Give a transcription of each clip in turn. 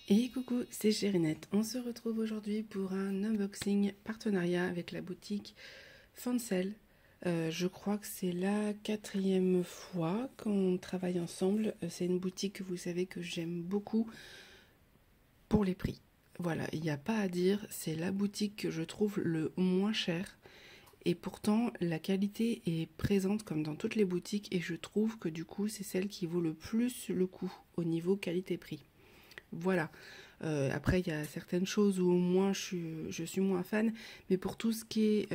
Et coucou, c'est Chérinette. On se retrouve aujourd'hui pour un unboxing partenariat avec la boutique Fancel. Je crois que c'est la 4e fois qu'on travaille ensemble. C'est une boutique que vous savez que j'aime beaucoup pour les prix. Voilà, il n'y a pas à dire, c'est la boutique que je trouve le moins cher. Et pourtant, la qualité est présente comme dans toutes les boutiques et je trouve que du coup, c'est celle qui vaut le plus le coup au niveau qualité-prix. Voilà. Après, il y a certaines choses où moins je suis moins fan, mais pour tout ce qui est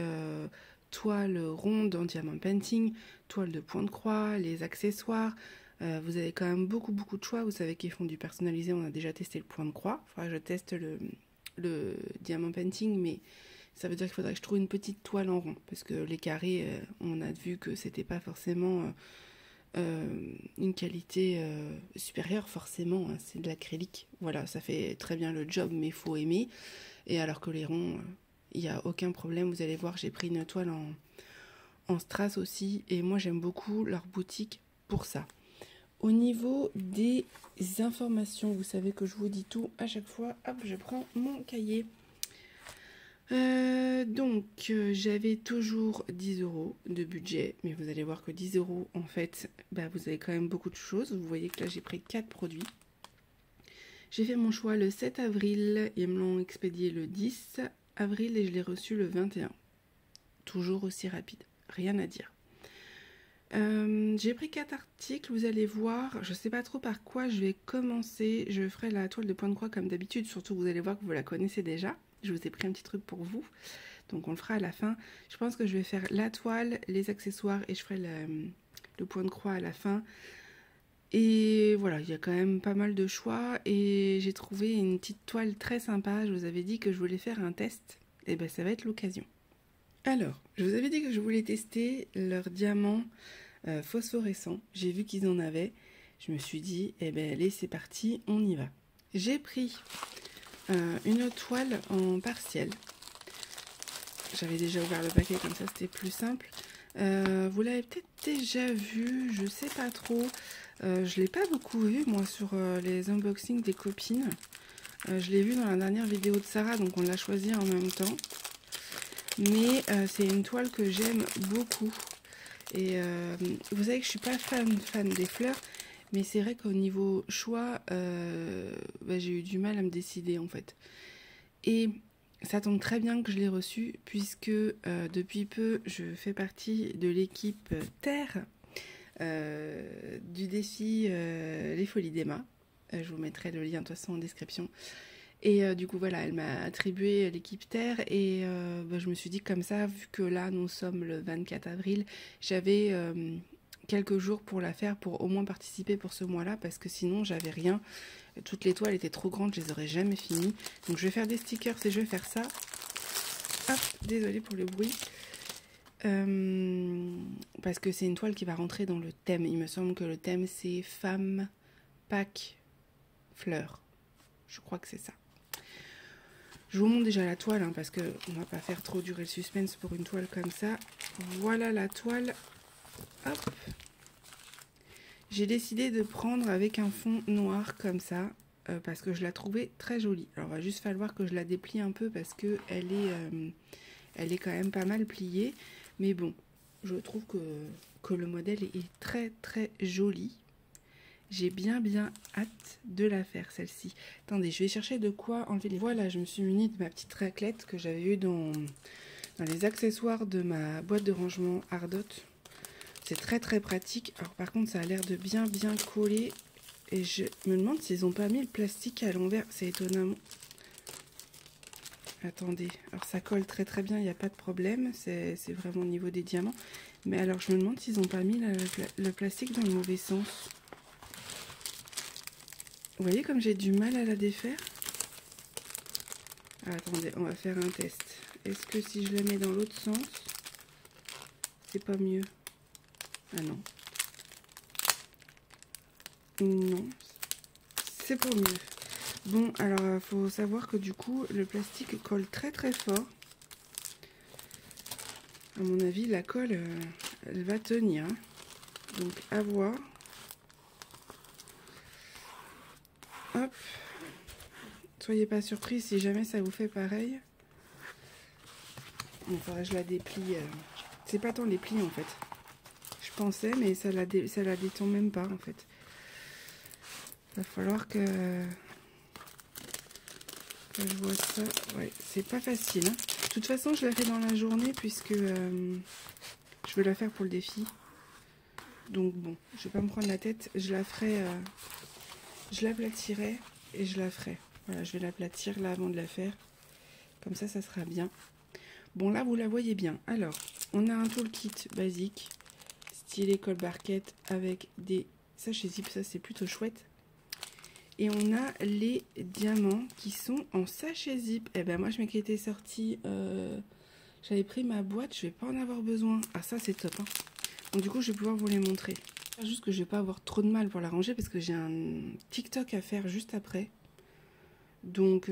toile ronde en diamant painting, toile de point de croix, les accessoires, vous avez quand même beaucoup de choix. Vous savez qu'ils font du personnalisé, on a déjà testé le point de croix. Enfin, je teste le diamant painting, mais ça veut dire qu'il faudrait que je trouve une petite toile en rond, parce que les carrés, on a vu que c'était pas forcément une qualité supérieure forcément, hein, c'est de l'acrylique. Voilà, ça fait très bien le job, mais il faut aimer. Et alors que les ronds, il n'y a aucun problème. Vous allez voir, j'ai pris une toile en strass aussi, et moi j'aime beaucoup leur boutique pour ça. Au niveau des informations, vous savez que je vous dis tout à chaque fois. Hop, je prends mon cahier. J'avais toujours 10 € de budget, mais vous allez voir que 10 € en fait, vous avez quand même beaucoup de choses. Vous voyez que là j'ai pris 4 produits. J'ai fait mon choix le 7 avril, ils me l'ont expédié le 10 avril et je l'ai reçu le 21. Toujours aussi rapide, rien à dire. J'ai pris 4 articles, vous allez voir, je sais pas trop par quoi je vais commencer. Je ferai la toile de point de croix comme d'habitude, surtout vous allez voir que vous la connaissez déjà. Je vous ai pris un petit truc pour vous, donc on le fera à la fin. Je pense que je vais faire la toile, les accessoires et je ferai le point de croix à la fin. Et voilà, il y a quand même pas mal de choix et j'ai trouvé une petite toile très sympa. Je vous avais dit que je voulais faire un test, et ça va être l'occasion. Alors, je vous avais dit que je voulais tester leur diamant phosphorescent. J'ai vu qu'ils en avaient. Je me suis dit, allez, c'est parti, on y va. J'ai pris une toile en partiel. J'avais déjà ouvert le paquet, comme ça c'était plus simple. Vous l'avez peut-être déjà vu, je sais pas trop. Je l'ai pas beaucoup vu moi sur les unboxings des copines. Je l'ai vu dans la dernière vidéo de Sarah, donc on l'a choisi en même temps. Mais c'est une toile que j'aime beaucoup. Et vous savez que je suis pas fan des fleurs, mais c'est vrai qu'au niveau choix, j'ai eu du mal à me décider en fait. Et ça tombe très bien que je l'ai reçu, puisque depuis peu, je fais partie de l'équipe Terre du défi Les Folies d'Emma. Je vous mettrai le lien de toute façon en description. Et du coup, voilà, elle m'a attribué l'équipe Terre et je me suis dit comme ça, vu que là, nous sommes le 24 avril, j'avais quelques jours pour la faire, pour au moins participer pour ce mois-là, parce que sinon, j'avais rien. Toutes les toiles étaient trop grandes, je les aurais jamais finies. Donc, je vais faire des stickers et je vais faire ça. Hop, désolée pour le bruit. Parce que c'est une toile qui va rentrer dans le thème. Il me semble que le thème, c'est femme, Pâques, fleurs. Je crois que c'est ça. Je vous montre déjà la toile, hein, parce qu'on ne va pas faire trop durer le suspense pour une toile comme ça. Voilà la toile. Hop. J'ai décidé de prendre avec un fond noir comme ça, parce que je la trouvais très jolie. Alors, il va juste falloir que je la déplie un peu, parce que elle est quand même pas mal pliée. Mais bon, je trouve que le modèle est très joli. J'ai bien hâte de la faire, celle-ci. Attendez, je vais chercher de quoi enlever les... Voilà, je me suis munie de ma petite raclette que j'avais eue dans les accessoires de ma boîte de rangement Ardot. C'est très pratique. Alors par contre, ça a l'air de bien coller. Et je me demande s'ils n'ont pas mis le plastique à l'envers. C'est étonnant. Attendez, alors ça colle très bien, il n'y a pas de problème. C'est vraiment au niveau des diamants. Mais alors, je me demande s'ils n'ont pas mis le plastique dans le mauvais sens. Vous voyez comme j'ai du mal à la défaire? Ah, attendez, on va faire un test. Est-ce que si je la mets dans l'autre sens, c'est pas mieux? Ah non. Non, c'est pas mieux. Bon, alors il faut savoir que du coup, le plastique colle très fort. À mon avis, la colle, elle va tenir. Donc, à voir. Hop. Soyez pas surpris si jamais ça vous fait pareil. Il faudrait que je la déplie. C'est pas tant les plis en fait. Je pensais, mais ça la détend même pas en fait. Va falloir que je vois ça. Ouais, c'est pas facile. Hein. De toute façon, je la fais dans la journée puisque je veux la faire pour le défi. Donc bon, je vais pas me prendre la tête. Je la ferai. Je l'aplatirai et je la ferai. Voilà, je vais l'aplatir là avant de la faire. Comme ça sera bien. Bon, là, vous la voyez bien. Alors, on a un toolkit basique, style école barquette, avec des sachets zip. Ça, c'est plutôt chouette. Et on a les diamants qui sont en sachet zip. Eh ben, moi, je m'étais sortie... j'avais pris ma boîte, je vais pas en avoir besoin. Ah, ça, c'est top. Hein. Donc, du coup, je vais pouvoir vous les montrer. Juste que je vais pas avoir trop de mal pour la ranger parce que j'ai un TikTok à faire juste après. Donc,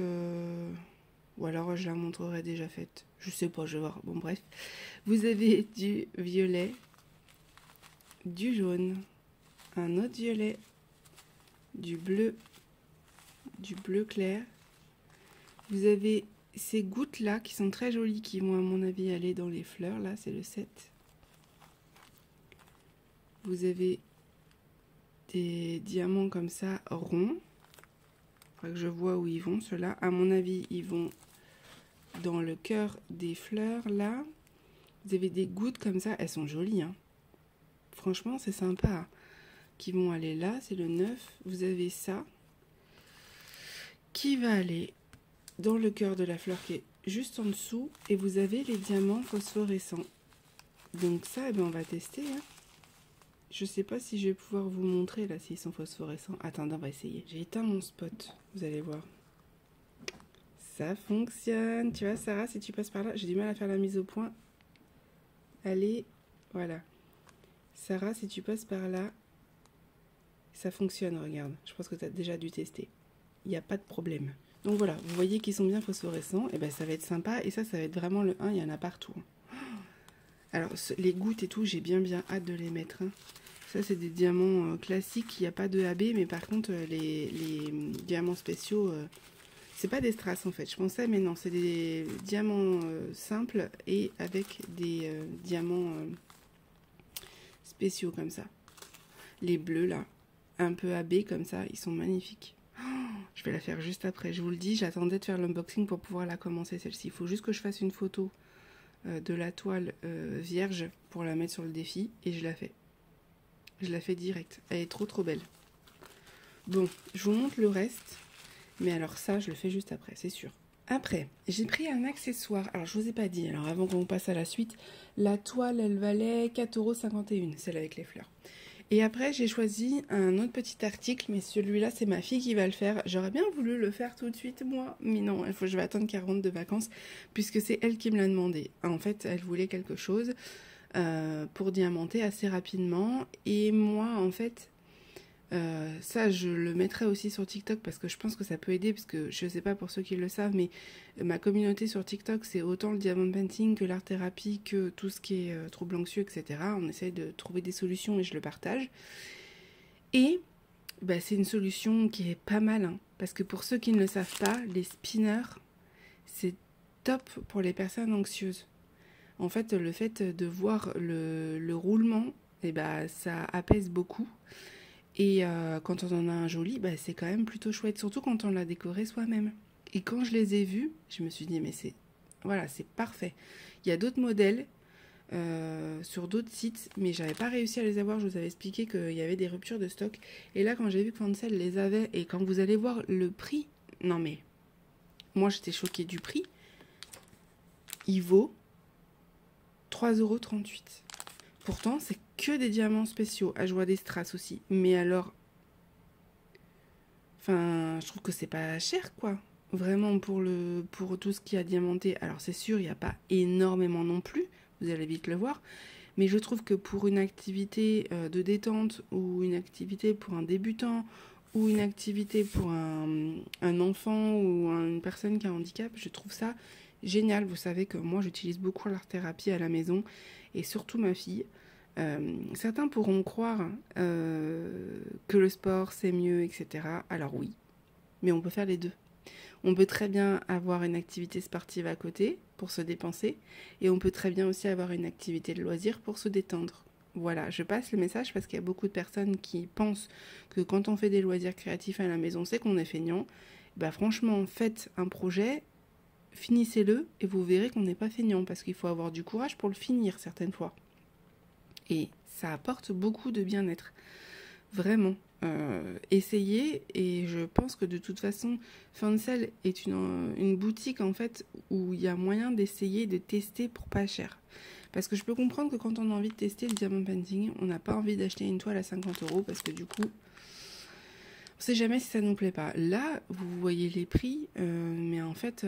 ou alors je la montrerai déjà faite. Je sais pas, je vais voir. Bon, bref. Vous avez du violet, du jaune, un autre violet, du bleu clair. Vous avez ces gouttes là qui sont très jolies, qui vont à mon avis aller dans les fleurs. Là, c'est le 7. Vous avez des diamants comme ça ronds. Il faudra que je vois où ils vont, ceux-là. À mon avis, ils vont dans le cœur des fleurs, là. Vous avez des gouttes comme ça. Elles sont jolies, hein. Franchement, c'est sympa. Qui vont aller là, c'est le 9. Vous avez ça. Qui va aller dans le cœur de la fleur qui est juste en dessous. Et vous avez les diamants phosphorescents. Donc ça, eh ben, on va tester, hein. Je sais pas si je vais pouvoir vous montrer là s'ils sont phosphorescents. Attendez, on va essayer. J'ai éteint mon spot, vous allez voir. Ça fonctionne. Tu vois, Sarah, si tu passes par là, j'ai du mal à faire la mise au point. Allez, voilà. Sarah, si tu passes par là, ça fonctionne, regarde. Je pense que tu as déjà dû tester. Il n'y a pas de problème. Donc voilà, vous voyez qu'ils sont bien phosphorescents. Et ben ça va être sympa. Et ça va être vraiment le 1, il y en a partout. Alors, les gouttes et tout, j'ai bien hâte de les mettre. Hein. Ça, c'est des diamants classiques. Il n'y a pas de AB, mais par contre, les diamants spéciaux, c'est pas des strass en fait. Je pensais, mais non, c'est des diamants simples et avec des diamants spéciaux comme ça. Les bleus là, un peu AB comme ça, ils sont magnifiques. Oh, je vais la faire juste après. Je vous le dis, j'attendais de faire l'unboxing pour pouvoir la commencer celle-ci. Il faut juste que je fasse une photo de la toile vierge pour la mettre sur le défi et je la fais. Je la fais direct. Elle est trop belle. Bon, je vous montre le reste. Mais alors ça, je le fais juste après, c'est sûr. Après, j'ai pris un accessoire. Alors, je vous ai pas dit. Alors, avant qu'on passe à la suite, la toile, elle valait 4,51 €, celle avec les fleurs. Et après, j'ai choisi un autre petit article, mais celui-là, c'est ma fille qui va le faire. J'aurais bien voulu le faire tout de suite, moi. Mais non, je vais attendre qu'elle rentre de vacances, puisque c'est elle qui me l'a demandé. En fait, elle voulait quelque chose pour diamanter assez rapidement. Et moi, en fait, ça, je le mettrai aussi sur TikTok, parce que je pense que ça peut aider, parce que je sais pas pour ceux qui le savent, mais ma communauté sur TikTok, c'est autant le diamond painting que l'art thérapie, que tout ce qui est troubles anxieux, etc. On essaye de trouver des solutions et je le partage. Et bah, c'est une solution qui est pas mal, hein, parce que pour ceux qui ne le savent pas, les spinners, c'est top pour les personnes anxieuses. En fait, le fait de voir le roulement, et bah, ça apaise beaucoup. Et quand on en a un joli, bah, c'est quand même plutôt chouette, surtout quand on l'a décoré soi-même. Et quand je les ai vus, je me suis dit, mais voilà, c'est parfait. Il y a d'autres modèles sur d'autres sites, mais j'avais pas réussi à les avoir. Je vous avais expliqué qu'il y avait des ruptures de stock. Et là, quand j'ai vu que Fancel les avait, et quand vous allez voir le prix, non mais, moi j'étais choquée du prix. Il vaut 3,38 €. Pourtant, c'est que des diamants spéciaux. Ah, je vois des strass aussi. Mais alors, enfin, je trouve que c'est pas cher, quoi. Vraiment, pour tout ce qui a diamanté. Alors, c'est sûr, il n'y a pas énormément non plus. Vous allez vite le voir. Mais je trouve que pour une activité de détente, ou une activité pour un débutant, ou une activité pour un enfant ou une personne qui a un handicap, je trouve ça génial. Vous savez que moi, j'utilise beaucoup l'art thérapie à la maison, et surtout ma fille. Certains pourront croire que le sport, c'est mieux, etc. Alors oui, mais on peut faire les deux. On peut très bien avoir une activité sportive à côté pour se dépenser et on peut très bien aussi avoir une activité de loisir pour se détendre. Voilà, je passe le message parce qu'il y a beaucoup de personnes qui pensent que quand on fait des loisirs créatifs à la maison, c'est qu'on est feignant. Bah franchement, faites un projet, finissez-le et vous verrez qu'on n'est pas feignant parce qu'il faut avoir du courage pour le finir certaines fois. Et ça apporte beaucoup de bien-être. Vraiment. Essayez, et je pense que de toute façon, Fancel est une boutique en fait où il y a moyen d'essayer, de tester pour pas cher. Parce que je peux comprendre que quand on a envie de tester le diamond painting, on n'a pas envie d'acheter une toile à 50 € parce que du coup, on sait jamais si ça nous plaît pas. Là, vous voyez les prix, mais en fait,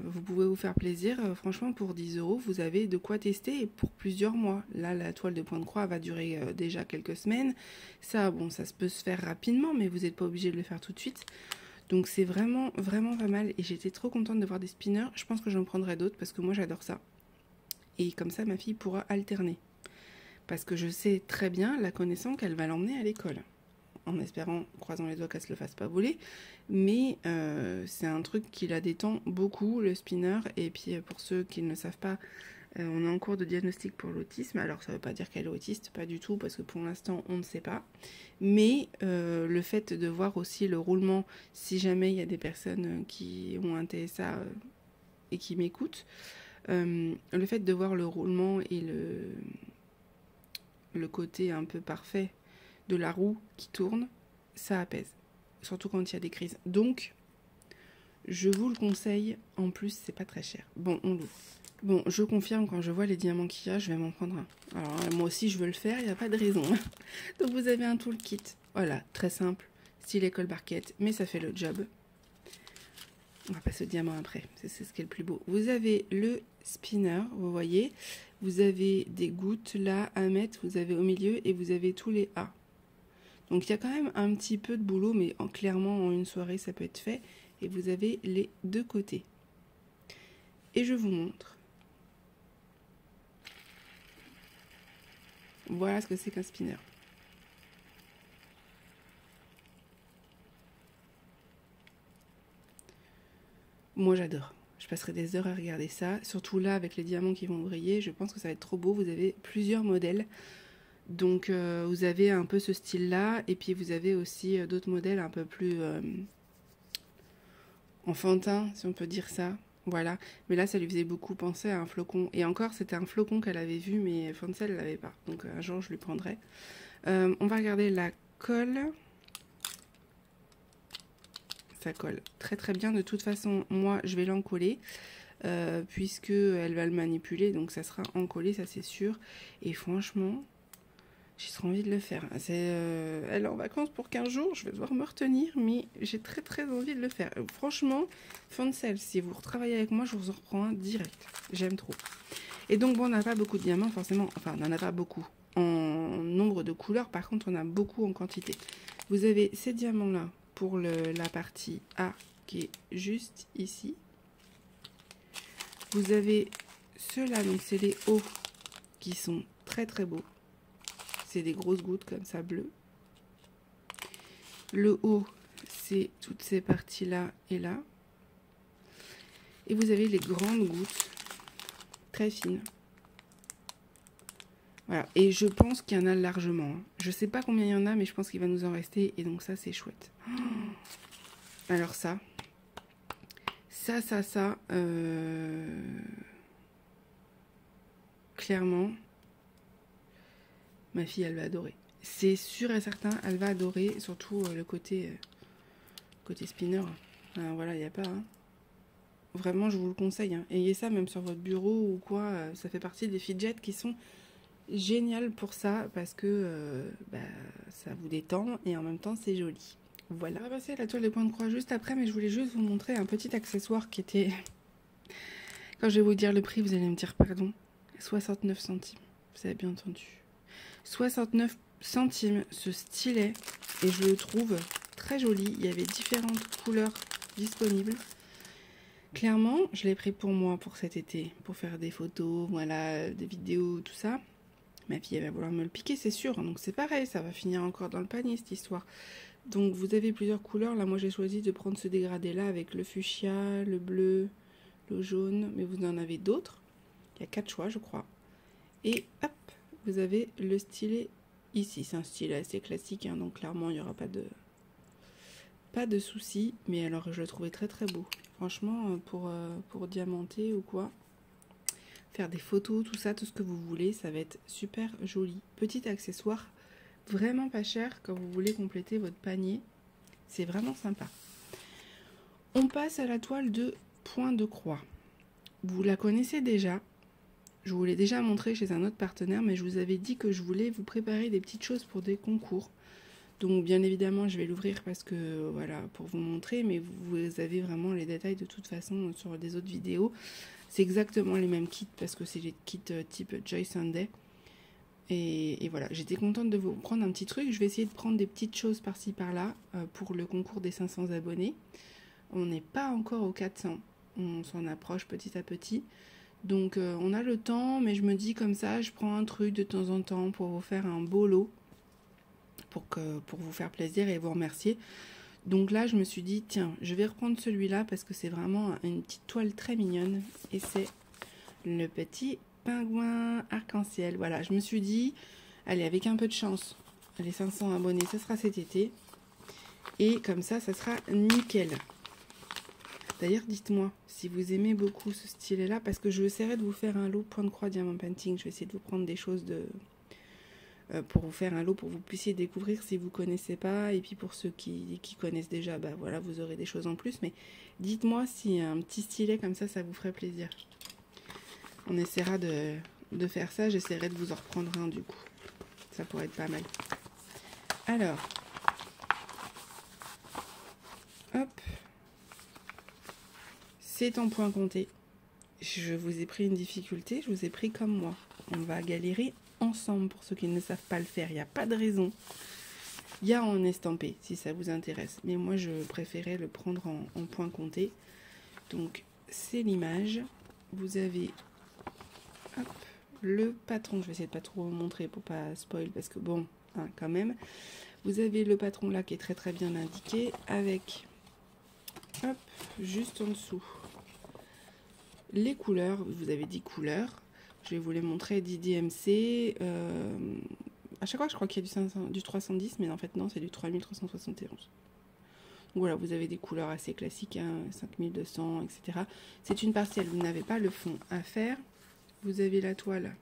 vous pouvez vous faire plaisir. Franchement, pour 10 €, vous avez de quoi tester pour plusieurs mois. Là, la toile de point de croix va durer déjà quelques semaines. Ça, bon, ça peut se faire rapidement, mais vous n'êtes pas obligé de le faire tout de suite. Donc c'est vraiment, vraiment pas mal. Et j'étais trop contente de voir des spinners. Je pense que j'en prendrai d'autres parce que moi, j'adore ça. Et comme ça, ma fille pourra alterner. Parce que je sais très bien, la connaissant, qu'elle va l'emmener à l'école. En espérant, croisant les doigts, qu'elle se le fasse pas voler. Mais c'est un truc qui la détend beaucoup, le spinner. Et puis pour ceux qui ne le savent pas, on est en cours de diagnostic pour l'autisme. Alors ça veut pas dire qu'elle est autiste, pas du tout, parce que pour l'instant on ne sait pas. Mais le fait de voir aussi le roulement, si jamais il y a des personnes qui ont un TSA et qui m'écoutent, le fait de voir le roulement et le côté un peu parfait de la roue qui tourne, ça apaise. Surtout quand il y a des crises. Donc, je vous le conseille. En plus, c'est pas très cher. Bon, on l'ouvre. Bon, je confirme, quand je vois les diamants qu'il y a, je vais m'en prendre un. Alors, moi aussi, je veux le faire, il n'y a pas de raison. Donc, vous avez un toolkit. Voilà, très simple. Style école barquette, mais ça fait le job. On va passer au diamant après. C'est ce qui est le plus beau. Vous avez le spinner, vous voyez. Vous avez des gouttes là à mettre. Vous avez au milieu et vous avez tous les A. Donc il y a quand même un petit peu de boulot, mais clairement en une soirée ça peut être fait. Et vous avez les deux côtés. Et je vous montre. Voilà ce que c'est qu'un spinner. Moi j'adore. Je passerai des heures à regarder ça. Surtout là avec les diamants qui vont briller. Je pense que ça va être trop beau. Vous avez plusieurs modèles. Donc vous avez un peu ce style là et puis vous avez aussi d'autres modèles un peu plus enfantins si on peut dire ça, voilà, mais là ça lui faisait beaucoup penser à un flocon et encore c'était un flocon qu'elle avait vu mais Fancel l'avait pas, donc un jour je lui prendrai. On va regarder la colle. Ça colle très très bien, de toute façon moi je vais l'encoller puisque elle va le manipuler, donc ça sera encollé, ça c'est sûr, et franchement j'ai trop envie de le faire. Elle est en vacances pour 15 jours, je vais devoir me retenir, mais j'ai très très envie de le faire. Franchement, Fancel, si vous retravaillez avec moi, je vous en reprends un direct. J'aime trop. Et donc, bon, on n'a pas beaucoup de diamants, forcément. Enfin, on n'en a pas beaucoup en nombre de couleurs. Par contre, on a beaucoup en quantité. Vous avez ces diamants-là pour la partie A qui est juste ici. Vous avez ceux-là, donc c'est les hauts qui sont très très beaux. C'est des grosses gouttes comme ça bleues. Le haut, c'est toutes ces parties-là et là. Et vous avez les grandes gouttes, très fines. Voilà, et je pense qu'il y en a largement. Je ne sais pas combien il y en a, mais je pense qu'il va nous en rester. Et donc ça, c'est chouette. Alors ça. Clairement, ma fille, elle va adorer. C'est sûr et certain, elle va adorer, surtout le côté spinner. Alors, voilà, il n'y a pas. Hein. Vraiment, je vous le conseille. Hein. Ayez ça même sur votre bureau ou quoi. Ça fait partie des fidgets qui sont géniales pour ça parce que ça vous détend et en même temps, c'est joli. Voilà. On va passer à la toile de point de croix juste après, mais je voulais juste vous montrer un petit accessoire qui était... Quand je vais vous dire le prix, vous allez me dire pardon. 69 centimes. Vous avez bien entendu. 69 centimes ce stylet et je le trouve très joli. Il y avait différentes couleurs disponibles. Clairement, je l'ai pris pour moi pour cet été, pour faire des photos, voilà, des vidéos, tout ça. Ma fille elle va vouloir me le piquer, c'est sûr. Donc c'est pareil, ça va finir encore dans le panier cette histoire. Donc vous avez plusieurs couleurs. Là, moi j'ai choisi de prendre ce dégradé là avec le fuchsia, le bleu, le jaune, mais vous en avez d'autres. Il y a 4 choix, je crois. Et hop, vous avez le stylet ici. C'est un stylet assez classique, hein, donc clairement il n'y aura pas de soucis. Mais alors je le trouvais très très beau. Franchement, pour diamanter ou quoi, faire des photos, tout ça, tout ce que vous voulez, ça va être super joli. Petit accessoire, vraiment pas cher quand vous voulez compléter votre panier. C'est vraiment sympa. On passe à la toile de point de croix. Vous la connaissez déjà. Je vous l'ai déjà montré chez un autre partenaire, mais je vous avais dit que je voulais vous préparer des petites choses pour des concours. Donc bien évidemment, je vais l'ouvrir parce que voilà, pour vous montrer, mais vous avez vraiment les détails de toute façon sur des autres vidéos. C'est exactement les mêmes kits parce que c'est les kits type Joy Sunday. Et voilà, j'étais contente de vous prendre un petit truc. Je vais essayer de prendre des petites choses par-ci par-là pour le concours des 500 abonnés. On n'est pas encore aux 400, on s'en approche petit à petit. Donc on a le temps, mais je me dis comme ça, je prends un truc de temps en temps pour vous faire un beau lot, pour vous faire plaisir et vous remercier. Donc là, je me suis dit, tiens, je vais reprendre celui-là parce que c'est vraiment une petite toile très mignonne. Et c'est le petit pingouin arc-en-ciel. Voilà, je me suis dit, allez, avec un peu de chance, les 500 abonnés, ça sera cet été. Et comme ça sera nickel. D'ailleurs, dites-moi si vous aimez beaucoup ce stylet-là, parce que je essaierai de vous faire un lot point de croix diamant painting. Je vais essayer de vous prendre des choses pour vous faire un lot, pour que vous puissiez découvrir si vous ne connaissez pas. Et puis pour ceux qui connaissent déjà, bah voilà, vous aurez des choses en plus. Mais dites-moi si un petit stylet comme ça vous ferait plaisir. On essaiera de faire ça. J'essaierai de vous en reprendre un du coup. Ça pourrait être pas mal. Alors, hop. C'est en point compté. Je vous ai pris une difficulté, je vous ai pris comme moi. On va galérer ensemble pour ceux qui ne savent pas le faire. Il n'y a pas de raison. Il y a en estampé si ça vous intéresse. Mais moi, je préférais le prendre en point compté. Donc, c'est l'image. Vous avez hop, le patron. Je vais essayer de pas trop vous montrer pour pas spoil parce que bon, hein, quand même. Vous avez le patron là qui est très très bien indiqué avec hop, juste en dessous. Les couleurs, vous avez 10 couleurs. Je vais vous les montrer, 10 DMC. À chaque fois, je crois qu'il y a du 310, mais en fait, non, c'est du 3371. Donc voilà, vous avez des couleurs assez classiques, hein, 5200, etc. C'est une partielle, vous n'avez pas le fond à faire. Vous avez la toile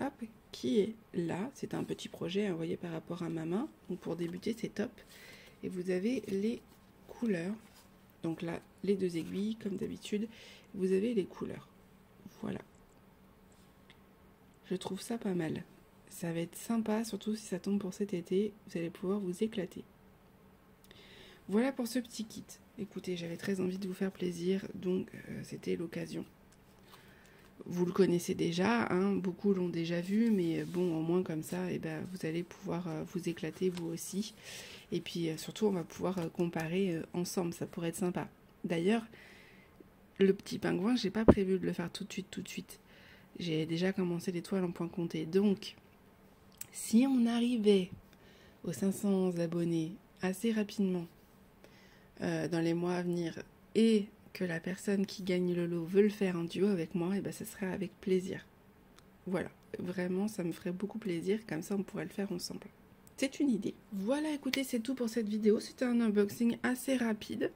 hop, qui est là. C'est un petit projet, hein, vous voyez, par rapport à ma main. Donc pour débuter, c'est top. Et vous avez les couleurs. Donc là, les 2 aiguilles, comme d'habitude. Vous avez les couleurs. Voilà. Je trouve ça pas mal. Ça va être sympa, surtout si ça tombe pour cet été. Vous allez pouvoir vous éclater. Voilà pour ce petit kit. Écoutez, j'avais très envie de vous faire plaisir, donc c'était l'occasion. Vous le connaissez déjà, hein, beaucoup l'ont déjà vu, mais bon, au moins comme ça, eh ben, vous allez pouvoir vous éclater vous aussi. Et puis surtout, on va pouvoir comparer ensemble, ça pourrait être sympa. D'ailleurs, le petit pingouin, j'ai pas prévu de le faire tout de suite. J'ai déjà commencé les toiles en point compté. Donc, si on arrivait aux 500 abonnés assez rapidement dans les mois à venir et que la personne qui gagne le lot veut le faire en duo avec moi, et ben ce serait avec plaisir. Voilà, vraiment, ça me ferait beaucoup plaisir. Comme ça, on pourrait le faire ensemble. C'est une idée. Voilà, écoutez, c'est tout pour cette vidéo. C'était un unboxing assez rapide.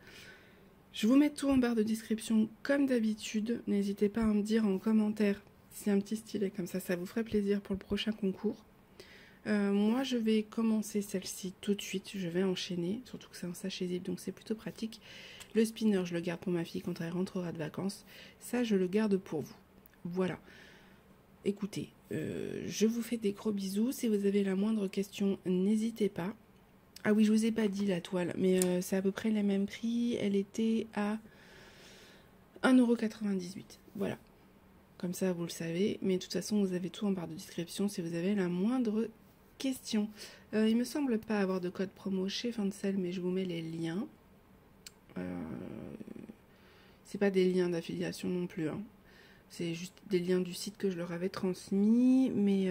Je vous mets tout en barre de description comme d'habitude. N'hésitez pas à me dire en commentaire si un petit stylet comme ça vous ferait plaisir pour le prochain concours. Moi, je vais commencer celle-ci tout de suite. Je vais enchaîner, surtout que c'est un sachet zip, donc c'est plutôt pratique. Le spinner, je le garde pour ma fille quand elle rentrera de vacances. Ça, je le garde pour vous. Voilà. Écoutez, je vous fais des gros bisous. Si vous avez la moindre question, n'hésitez pas. Ah oui, je vous ai pas dit la toile, mais c'est à peu près les mêmes prix. Elle était à 1,98 €. Voilà. Comme ça, vous le savez. Mais de toute façon, vous avez tout en barre de description si vous avez la moindre question. Il me semble pas avoir de code promo chez Fancel, mais je vous mets les liens. C'est pas des liens d'affiliation non plus, hein. C'est juste des liens du site que je leur avais transmis. Mais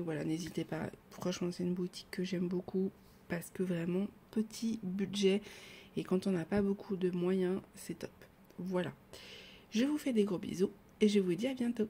voilà, n'hésitez pas. Franchement, c'est une boutique que j'aime beaucoup parce que vraiment, petit budget. Et quand on n'a pas beaucoup de moyens, c'est top. Voilà. Je vous fais des gros bisous et je vous dis à bientôt.